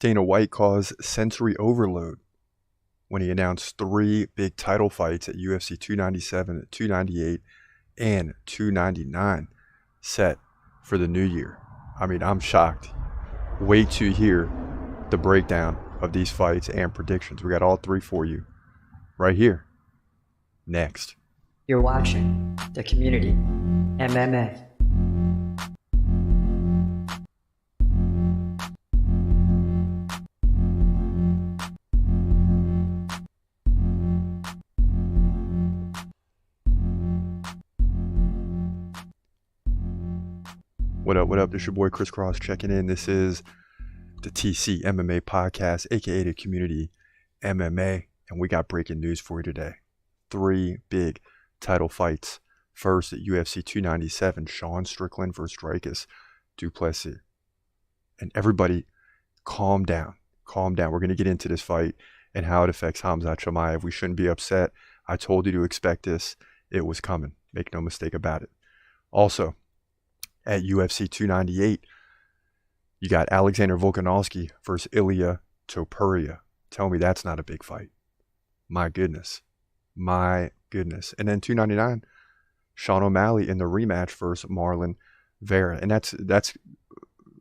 Dana White caused sensory overload when he announced 3 big title fights at UFC 297, 298, and 299 set for the new year. I mean, I'm shocked. Wait to hear the breakdown of these fights and predictions. We got all 3 for you right here. Next. You're watching The Community MMA. What up, what up? This is your boy Chris Cross checking in. This is the TCMMA podcast, aka the Community MMA, and we got breaking news for you today. 3 big title fights. First at UFC 297, Sean Strickland versus Dricus du Plessis. And everybody, calm down. Calm down. We're going to get into this fight and how it affects Khamzat Chimaev. We shouldn't be upset. I told you to expect this. It was coming. Make no mistake about it. Also, at UFC 298, you got Alexander Volkanovski versus Ilia Topuria. Tell me that's not a big fight. My goodness. My goodness. And then 299, Sean O'Malley in the rematch versus Marlon Vera. And that's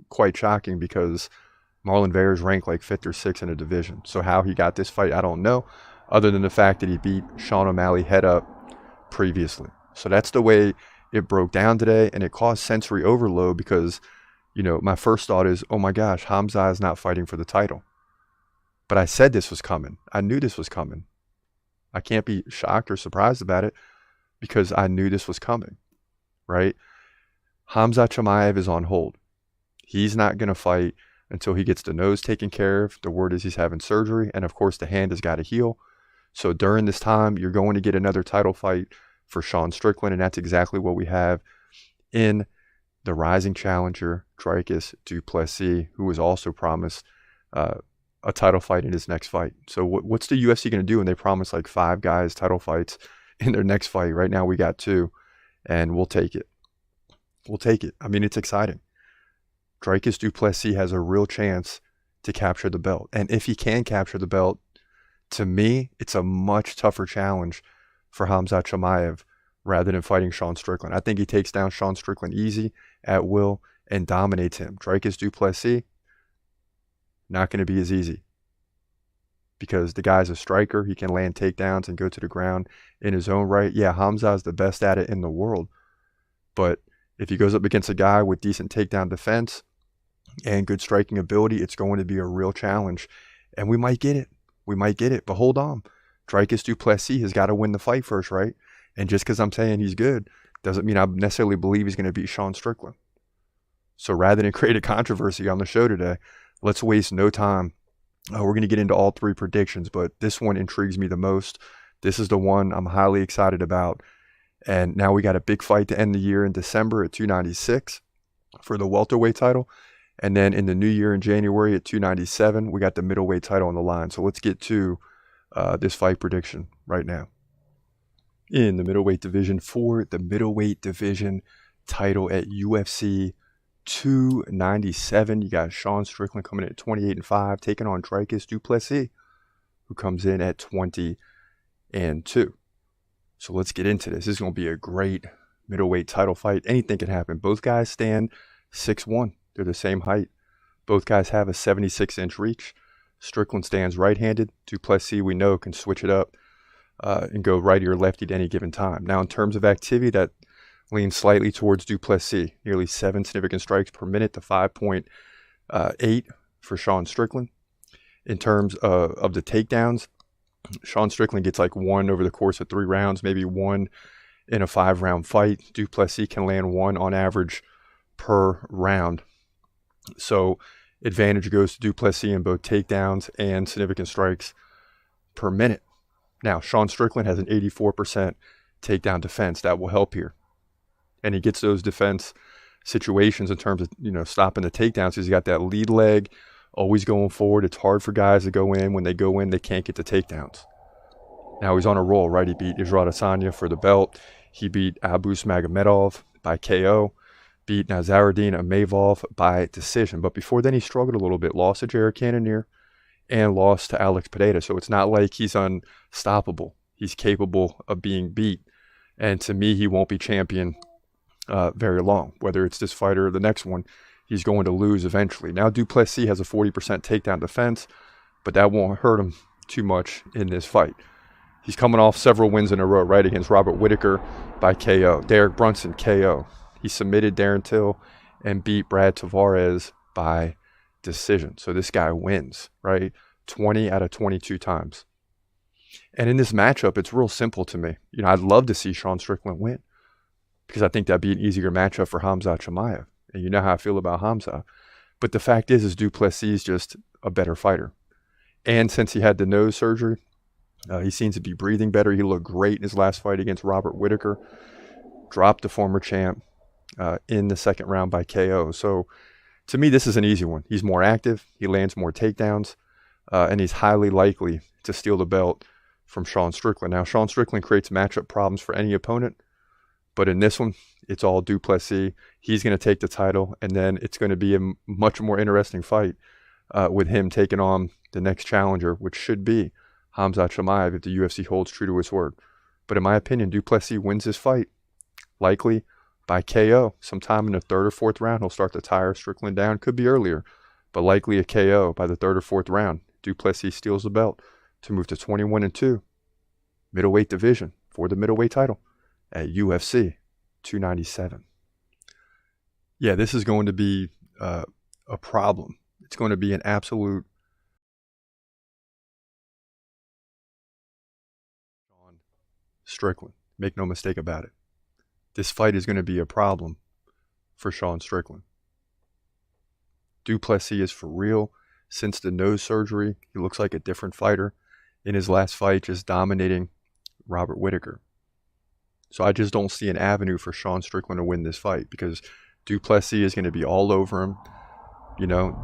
quite shocking because Marlon Vera is ranked like 5th or 6th in the division. So how he got this fight, I don't know, other than the fact that he beat Sean O'Malley head up previously. So that's the way it broke down today, and it caused sensory overload because, you know, my first thought is, oh my gosh, Khamzat is not fighting for the title. But I said this was coming. I knew this was coming. I can't be shocked or surprised about it because I knew this was coming, right? Khamzat Chimaev is on hold. He's not going to fight until he gets the nose taken care of. The word is he's having surgery, and of course the hand has got to heal. So during this time, you're going to get another title fight for Sean Strickland, and that's exactly what we have in the rising challenger, Dricus du Plessis, who was also promised a title fight in his next fight. So what's the UFC going to do when they promise like 5 guys title fights in their next fight? Right now we got 2, and we'll take it. We'll take it. I mean, it's exciting. Dricus du Plessis has a real chance to capture the belt. And if he can capture the belt, to me, it's a much tougher challenge for Khamzat Chimaev rather than fighting Sean Strickland. I think he takes down Sean Strickland easy, at will, and dominates him. Dricus du Plessis, not going to be as easy because the guy's a striker. He can land takedowns and go to the ground in his own right. Yeah, Khamzat's the best at it in the world. But if he goes up against a guy with decent takedown defense and good striking ability, it's going to be a real challenge. And we might get it. We might get it. But hold on. Dricus du Plessis has got to win the fight first, right? And just because I'm saying he's good doesn't mean I necessarily believe he's going to beat Sean Strickland. So rather than create a controversy on the show today, let's waste no time. We're going to get into all 3 predictions, but this one intrigues me the most. This is the one I'm highly excited about. And now we got a big fight to end the year in December at 296 for the welterweight title. And then in the new year in January at 297, we got the middleweight title on the line. So let's get to this fight prediction right now. In the middleweight division, for the middleweight division title at UFC 297, you got Sean Strickland coming in at 28-5, taking on Dricus du Plessis, who comes in at 20-2. So let's get into this. This is going to be a great middleweight title fight. Anything can happen. Both guys stand 6'1". They're the same height. Both guys have a 76-inch reach. Strickland stands right-handed. Du Plessis, we know, can switch it up and go righty or lefty at any given time. Now, in terms of activity, that leans slightly towards Du Plessis. Nearly 7 significant strikes per minute to 5.8 for Sean Strickland. In terms of the takedowns, Sean Strickland gets like 1 over the course of 3 rounds, maybe 1 in a 5-round fight. Du Plessis can land 1 on average per round. So advantage goes to Du Plessis in both takedowns and significant strikes per minute. Now, Sean Strickland has an 84% takedown defense. That will help here. And he gets those defense situations in terms of, you know, stopping the takedowns. He's got that lead leg, always going forward. It's hard for guys to go in. When they go in, they can't get the takedowns. Now he's on a roll, right? He beat Israel Adesanya for the belt. He beat Abus Magomedov by KO. beat Nazaruddin Amavov by decision. But before then, he struggled a little bit, lost to Jared Cannonier and lost to Alex Pineda. So it's not like he's unstoppable. He's capable of being beat. And to me, he won't be champion very long. Whether it's this fight or the next one, he's going to lose eventually. Now, Du Plessis has a 40% takedown defense, but that won't hurt him too much in this fight. He's coming off several wins in a row, right? Against Robert Whittaker by KO, Derek Brunson KO. He submitted Darren Till and beat Brad Tavares by decision. So this guy wins, right? 20 out of 22 times. And in this matchup, it's real simple to me. You know, I'd love to see Sean Strickland win because I think that'd be an easier matchup for Khamzat Chimaev. And you know how I feel about Khamzat. But the fact is Du Plessis is just a better fighter. And since he had the nose surgery, he seems to be breathing better. He looked great in his last fight against Robert Whittaker. Dropped the former champ in the second round by KO. So to me, this is an easy one. He's more active. He lands more takedowns. And he's highly likely to steal the belt from Sean Strickland. Now, Sean Strickland creates matchup problems for any opponent. But in this one, it's all Du Plessis. He's going to take the title. And then it's going to be a much more interesting fight with him taking on the next challenger, which should be Khamzat Chimaev if the UFC holds true to its word. But in my opinion, Du Plessis wins this fight, likely by KO. Sometime in the third or fourth round, he'll start to tire Strickland down. Could be earlier, but likely a KO by the third or fourth round. Du Plessis steals the belt to move to 21-2, middleweight division for the middleweight title at UFC 297. Yeah, this is going to be a problem. It's going to be an absolute Strickland. Make no mistake about it. This fight is going to be a problem for Sean Strickland. Du Plessis is for real. Since the nose surgery, he looks like a different fighter. In his last fight, just dominating Robert Whittaker. So I just don't see an avenue for Sean Strickland to win this fight because Du Plessis is going to be all over him. You know,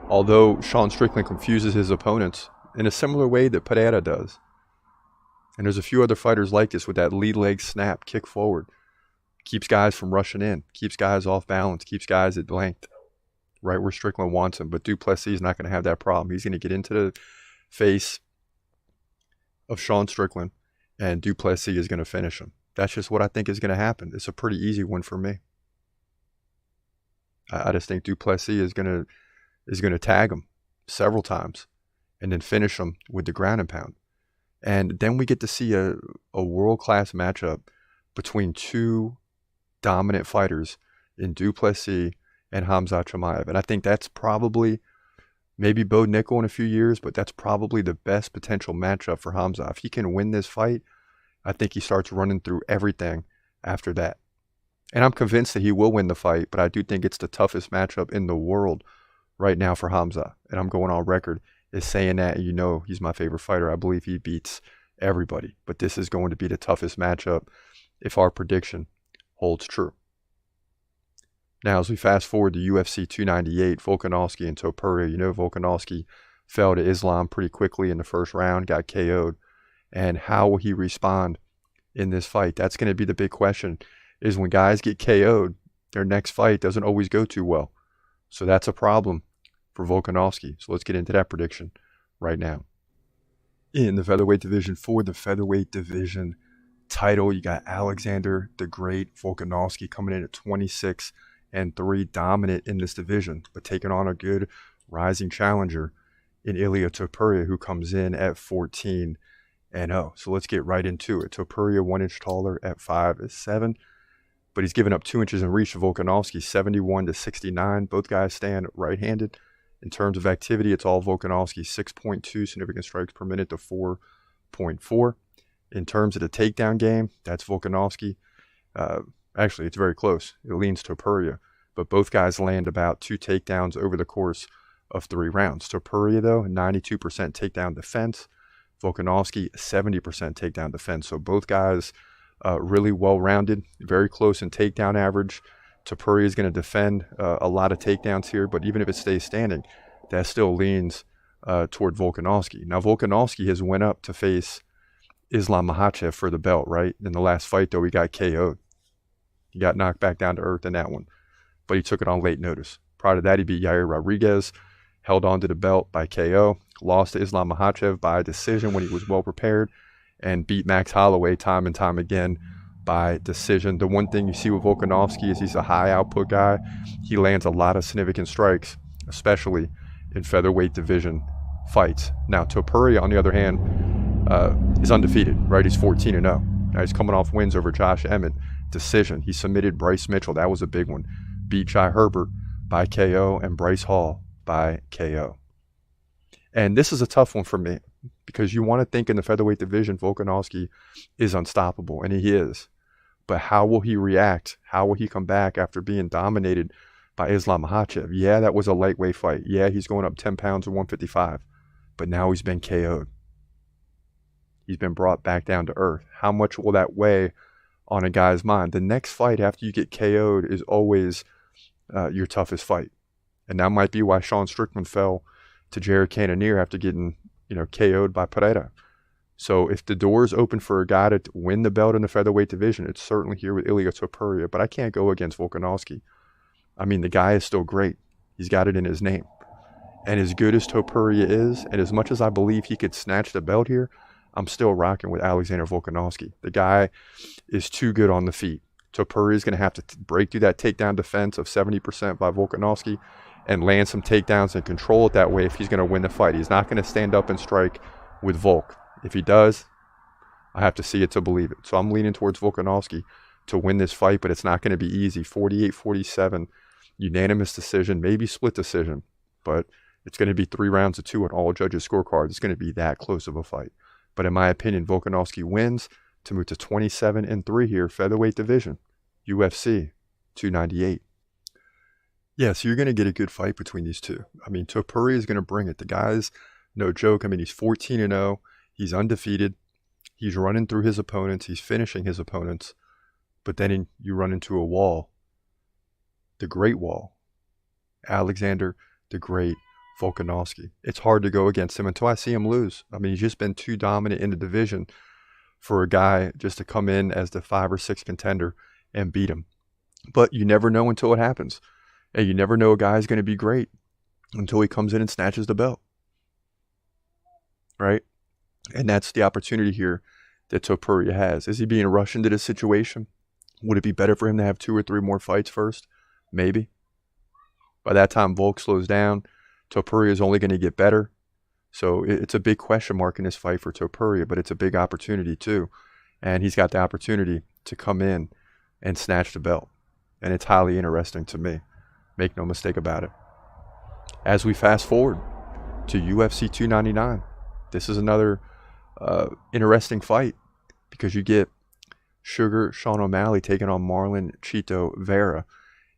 although Sean Strickland confuses his opponents in a similar way that Pereira does. And there's a few other fighters like this with that lead leg snap, kick forward. Keeps guys from rushing in, keeps guys off balance, keeps guys at length, right where Strickland wants him. But Du Plessis is not going to have that problem. He's going to get into the face of Sean Strickland, and Du Plessis is going to finish him. That's just what I think is going to happen. It's a pretty easy one for me. I just think Du Plessis is going to tag him several times and then finish him with the ground and pound. And then we get to see a world-class matchup between two dominant fighters in Du Plessis and Khamzat Chimaev. And I think that's probably, maybe Bo Nickel in a few years, but that's probably the best potential matchup for Khamzat. If he can win this fight, I think he starts running through everything after that. And I'm convinced that he will win the fight, but I do think it's the toughest matchup in the world right now for Khamzat. And I'm going on record as saying that, you know, he's my favorite fighter. I believe he beats everybody. But this is going to be the toughest matchup if our prediction holds true. Now, as we fast forward to UFC 298, Volkanovski and Topuria, you know, Volkanovski fell to Islam pretty quickly in the first round, got KO'd. And how will he respond in this fight? That's going to be the big question, is when guys get KO'd, their next fight doesn't always go too well. So that's a problem for Volkanovski. So let's get into that prediction right now. In the featherweight division, for the featherweight division title, you got Alexander the Great Volkanovski coming in at 26-3, dominant in this division, but taking on a good rising challenger in Ilia Topuria, who comes in at 14-0. So let's get right into it. Topuria 1 inch taller at 5'7", but he's given up 2 inches in reach to Volkanovski, 71-69. Both guys stand right-handed. In terms of activity, it's all Volkanovski, 6.2 significant strikes per minute to 4.4. In terms of the takedown game, that's Volkanovski. Actually, it's very close. It leans Topuria, but both guys land about 2 takedowns over the course of 3 rounds. Topuria, though, 92% takedown defense. Volkanovski, 70% takedown defense. So both guys really well-rounded, very close in takedown average. Topuria is going to defend a lot of takedowns here, but even if it stays standing, that still leans toward Volkanovski. Now, Volkanovski has went up to face Islam Makhachev for the belt, right? In the last fight, though, he got KO'd. He got knocked back down to earth in that one. but he took it on late notice. Prior to that, he beat Yair Rodriguez, held on to the belt by KO, lost to Islam Makhachev by decision when he was well prepared, and beat Max Holloway time and time again by decision. The one thing you see with Volkanovski is he's a high output guy. He lands a lot of significant strikes, especially in featherweight division fights. Now, Topuria, on the other hand, is undefeated, right? He's 14-0. Now, he's coming off wins over Josh Emmett, decision. He submitted Bryce Mitchell. That was a big one. Beat Jai Herbert by KO and Bryce Hall by KO. And this is a tough one for me because you want to think in the featherweight division, Volkanovski is unstoppable, and he is. But how will he react? How will he come back after being dominated by Islam Makhachev? Yeah, that was a lightweight fight. Yeah, he's going up 10 pounds to 155. But now he's been KO'd. He's been brought back down to earth. How much will that weigh on a guy's mind? The next fight after you get KO'd is always your toughest fight. And that might be why Sean Strickland fell to Jared Cannonier after getting, KO'd by Pereira. So if the door is open for a guy to win the belt in the featherweight division, it's certainly here with Ilia Topuria. But I can't go against Volkanovski. I mean, the guy is still great. He's got it in his name. And as good as Topuria is, and as much as I believe he could snatch the belt here, I'm still rocking with Alexander Volkanovski. The guy is too good on the feet. Topuria is going to have to break through that takedown defense of 70% by Volkanovski and land some takedowns and control it that way if he's going to win the fight. He's not going to stand up and strike with Volk. If he does, I have to see it to believe it. So I'm leaning towards Volkanovski to win this fight, but it's not going to be easy. 48-47, unanimous decision, maybe split decision, but it's going to be 3 rounds to 2 on all judges' scorecards. It's going to be that close of a fight. But in my opinion, Volkanovski wins to move to 27-3 here, featherweight division, UFC 298. Yeah, so you're going to get a good fight between these two. I mean, Topuria is going to bring it. The guy's no joke. I mean, he's 14-0. He's undefeated. He's running through his opponents. He's finishing his opponents. But then you run into a wall. The Great Wall. Alexander the Great Volkanovski. It's hard to go against him until I see him lose. I mean, he's just been too dominant in the division for a guy just to come in as the 5 or 6 contender and beat him. But you never know until it happens. And you never know a guy's going to be great until he comes in and snatches the belt. Right? And that's the opportunity here that Topuria has. Is he being rushed into this situation? Would it be better for him to have 2 or 3 more fights first? Maybe. By that time, Volk slows down. Topuria is only going to get better. So it's a big question mark in this fight for Topuria, but it's a big opportunity too. And he's got the opportunity to come in and snatch the belt. And it's highly interesting to me. Make no mistake about it. As we fast forward to UFC 299, this is another interesting fight because you get Sugar Sean O'Malley taking on Marlon Chito Vera.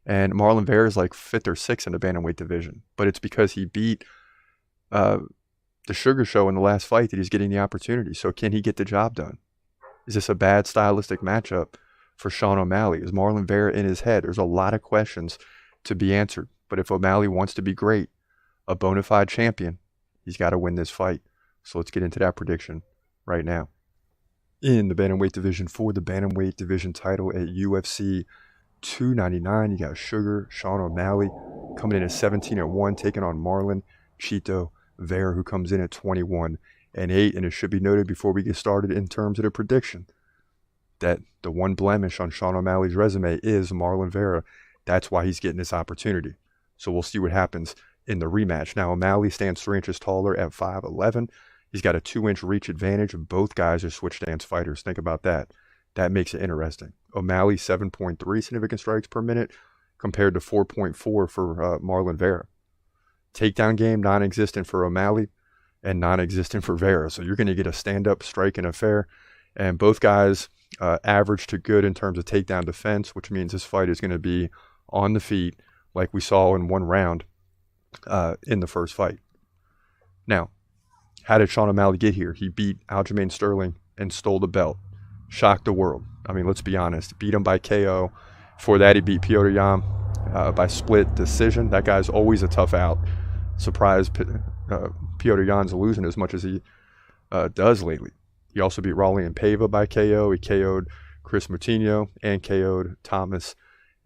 And Marlon Vera is like 5th or 6th in the bantamweight division. But it's because he beat the Sugar Show in the last fight that he's getting the opportunity. So can he get the job done? Is this a bad stylistic matchup for Sean O'Malley? Is Marlon Vera in his head? There's a lot of questions to be answered. But if O'Malley wants to be great, a bona fide champion, he's got to win this fight. So let's get into that prediction right now. In the bantamweight division for the bantamweight division title at UFC 299, you got Sugar Sean O'Malley coming in at 17-1, taking on Marlon Chito Vera, who comes in at 21-8. And it should be noted before we get started in terms of the prediction that the one blemish on Sean O'Malley's resume is Marlon Vera. That's why he's getting this opportunity. So we'll see what happens in the rematch. Now, O'Malley stands 3 inches taller at 5'11". He's got a 2-inch reach advantage. Both guys are switch stance fighters. Think about that. That makes it interesting. O'Malley 7.3 significant strikes per minute compared to 4.4 for Marlon Vera. Takedown game non-existent for O'Malley and non-existent for Vera. So you're going to get a stand-up striking affair. And both guys average to good in terms of takedown defense, which means this fight is going to be on the feet like we saw in one round in the first fight. Now, how did Sean O'Malley get here? He beat Aljamain Sterling and stole the belt. Shocked the world. I mean, let's be honest. Beat him by KO. Before that, he beat Piotr Jan by split decision. That guy's always a tough out. Surprised Piotr Jan's losing as much as he does lately. He also beat Raleigh and Pava by KO. He KO'd Chris Moutinho and KO'd Thomas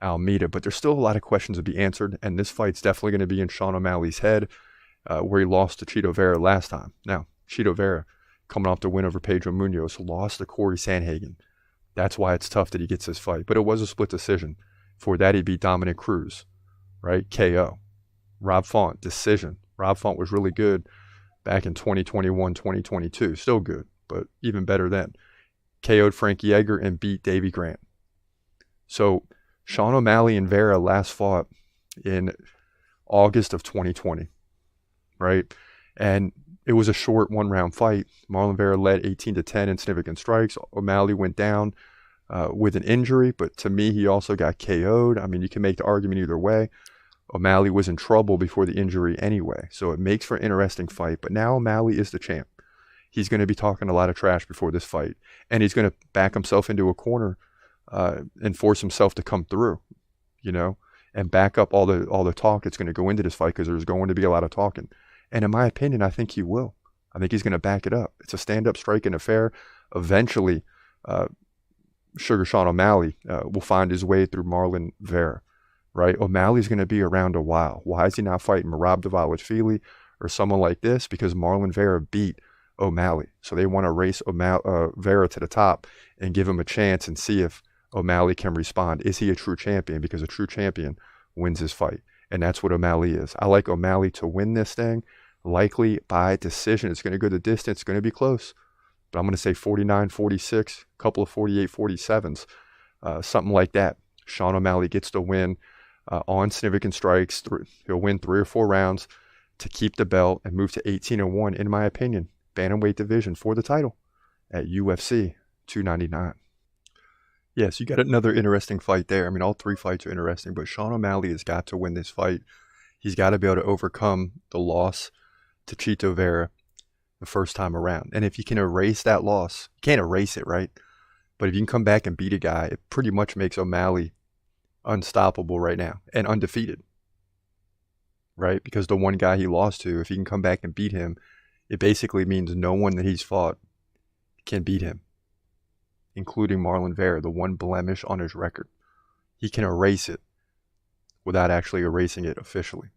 Almeida. But there's still a lot of questions to be answered, and this fight's definitely going to be in Sean O'Malley's head, where he lost to Chito Vera last time. Now, Chito Vera, coming off the win over Pedro Munoz, lost to Corey Sandhagen. That's why it's tough that he gets this fight. But it was a split decision. For that, he beat Dominic Cruz, right? KO. Rob Font, decision. Rob Font was really good back in 2021, 2022. Still good, but even better then. KO'd Frankie Edgar and beat Davey Grant. So Sean O'Malley and Vera last fought in August of 2020, right? And it was a short one-round fight. Marlon Vera led 18-10 in significant strikes. O'Malley went down with an injury, but to me, he also got KO'd. I mean, you can make the argument either way. O'Malley was in trouble before the injury anyway, so it makes for an interesting fight. But now O'Malley is the champ. He's going to be talking a lot of trash before this fight, and he's going to back himself into a corner and force himself to come through, and back up all the talk that's going to go into this fight, because there's going to be a lot of talking. And in my opinion, I think he will. I think he's going to back it up. It's a stand-up striking affair. Eventually, Sugar Sean O'Malley will find his way through Marlon Vera, right? O'Malley's going to be around a while. Why is he not fighting Merab Dvalishvili or someone like this? Because Marlon Vera beat O'Malley. So they want to race Vera to the top and give him a chance and see if O'Malley can respond. Is he a true champion? Because a true champion wins his fight. And that's what O'Malley is. I like O'Malley to win this thing, likely by decision. It's going to go the distance. It's going to be close. But I'm going to say 49-46, a couple of 48-47s, something like that. Sean O'Malley gets the win on significant strikes. He'll win 3 or 4 rounds to keep the belt and move to 18-1, in my opinion, bantamweight division for the title at UFC 299. Yes, you got another interesting fight there. I mean, all 3 fights are interesting, but Sean O'Malley has got to win this fight. He's got to be able to overcome the loss to Chito Vera the first time around. And if you can erase that loss, you can't erase it, right? But if you can come back and beat a guy, it pretty much makes O'Malley unstoppable right now and undefeated, right? Because the one guy he lost to, if he can come back and beat him, it basically means no one that he's fought can beat him, including Marlon Vera, the one blemish on his record. He can erase it without actually erasing it officially.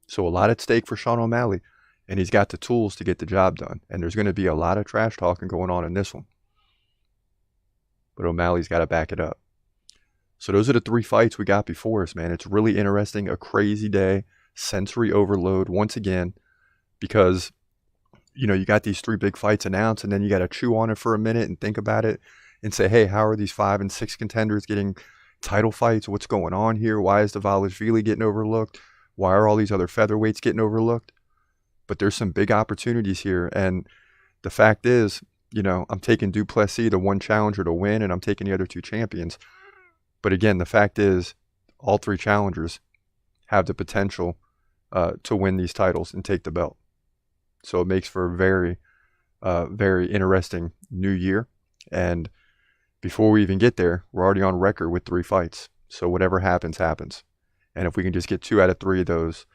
So a lot at stake for Sean O'Malley, and he's got the tools to get the job done. And there's going to be a lot of trash talking going on in this one. But O'Malley's got to back it up. So those are the 3 fights we got before us, man. It's really interesting, a crazy day, sensory overload once again, because you got these 3 big fights announced, and then you got to chew on it for a minute and think about it and say, hey, how are these 5 and 6 contenders getting title fights? What's going on here? Why is Dvalishvili getting overlooked? Why are all these other featherweights getting overlooked? But there's some big opportunities here. And the fact is, I'm taking Du Plessis, the one challenger, to win, and I'm taking the other 2 champions. But again, the fact is, all 3 challengers have the potential to win these titles and take the belt. So it makes for a very, very interesting new year. And before we even get there, we're already on record with 3 fights. So whatever happens, happens. And if we can just get 2 out of 3 of those,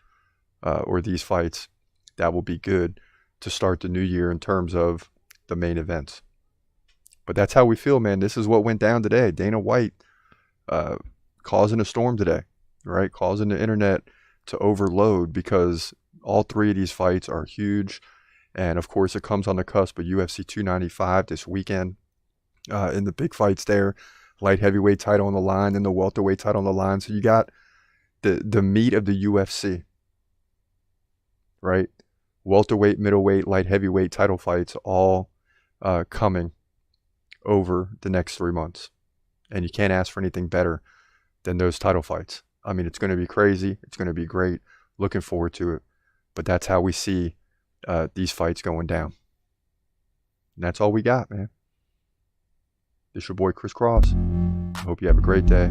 or these fights, that will be good to start the new year in terms of the main events. But that's how we feel, man. This is what went down today. Dana White causing a storm today, right? Causing the internet to overload, because all 3 of these fights are huge. And of course, it comes on the cusp of UFC 295 this weekend. In the big fights there, light heavyweight title on the line, and the welterweight title on the line. So you got the meat of the UFC, right? Welterweight, middleweight, light heavyweight title fights all coming over the next 3 months. And you can't ask for anything better than those title fights. I mean, it's going to be crazy. It's going to be great. Looking forward to it. But that's how we see these fights going down. And that's all we got, man. This is your boy, Chris Cross. I hope you have a great day.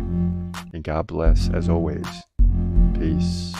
And God bless, as always. Peace.